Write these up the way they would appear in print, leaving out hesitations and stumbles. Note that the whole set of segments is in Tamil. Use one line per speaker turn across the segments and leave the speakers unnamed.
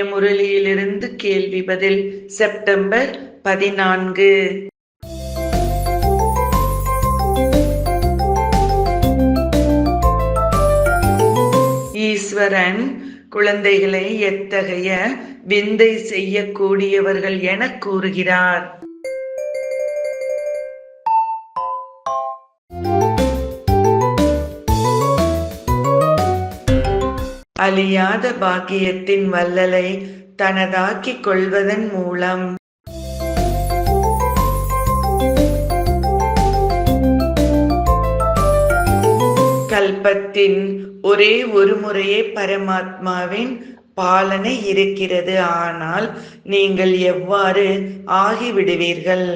முரளியிலிருந்து கேள்வி பதில் செப்டம்பர் 14. ஈஸ்வரன் குழந்தைகளை எத்தகைய விந்தை செய்யக்கூடியவர்கள் என கூறுகிறார்? அழியாத பாக்கியத்தின் வள்ளலை தனதாக்கிக் கொள்வதன் மூலம். கல்பத்தின் ஒரே ஒரு முறையே பரமாத்மாவின் பாலனை இருக்கிறது. ஆனால் நீங்கள் எவ்வாறு ஆகிவிடுவீர்கள்?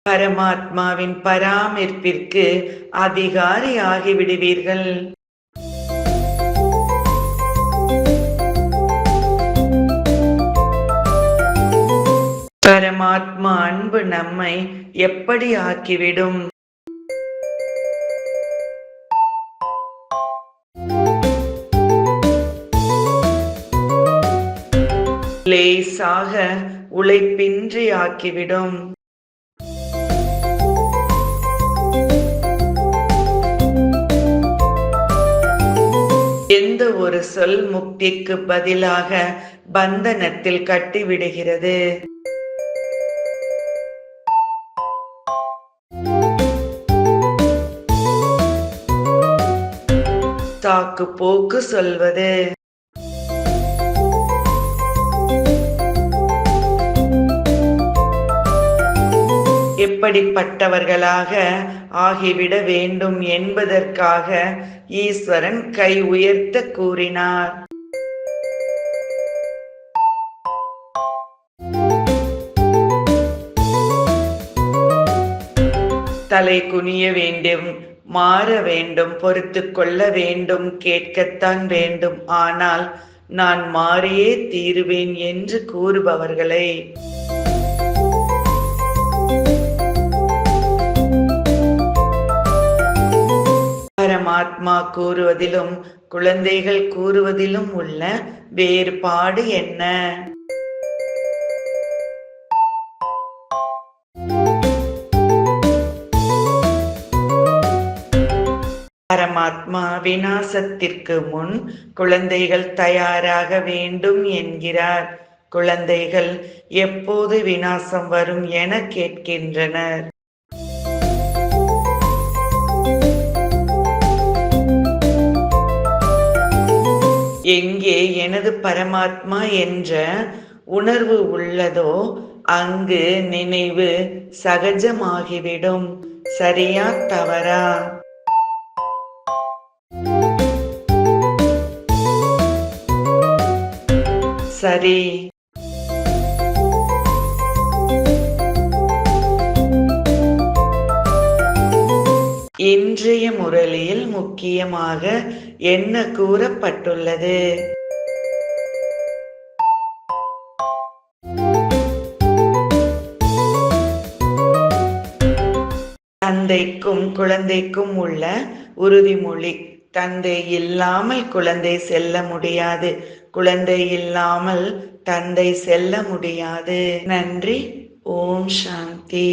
பரமாத்மாவின் பராமரிப்பிற்கு அதிகாரி ஆகிவிடுவீர்கள். பரமாத்மா அன்பு நம்மை எப்படி ஆக்கிவிடும்? லேசாக உழைப்பின்றி ஆக்கிவிடும். எந்த ஒரு சொல் முக்திக்கு பதிலாக பந்தனத்தில் கட்டிவிடுகிறது. சாக்கு போக்கு சொல்வது. எப்படிப்பட்டவர்களாக ஆகிவிட வேண்டும் என்பதற்காக ஈஸ்வரன் கை உயர்த்த கூறினார். தலை குனிய வேண்டும், மாற வேண்டும், பொறுத்து கொள்ள வேண்டும், கேட்கத்தான் வேண்டும், ஆனால் நான் மாறியே தீருவேன் என்று கூறுபவர்களை பரமாத்மா கூறுவதிலும் குழந்தைகள் கூறுவதிலும் உள்ள வேறுபாடு என்ன? பரமாத்மா விநாசத்திற்கு முன் குழந்தைகள் தயாராக வேண்டும் என்கிறார். குழந்தைகள் எப்போது விநாசம் வரும் என கேட்கின்றனர். எங்கே எனது பரமாத்மா என்ற உணர்வு உள்ளதோ அங்கு நினைவு சகஜமாகிவிடும். சரியா தவறா? சரி. இன்றைய முரளியில் முக்கியமாக என்ன கூறப்பட்டுள்ளது? தந்தைக்கும் குழந்தைக்கும் உள்ள உறுதிமொழி. தந்தை இல்லாமல் குழந்தை செல்ல முடியாது, குழந்தை இல்லாமல் தந்தை செல்ல முடியாது. நன்றி. ஓம் சாந்தி.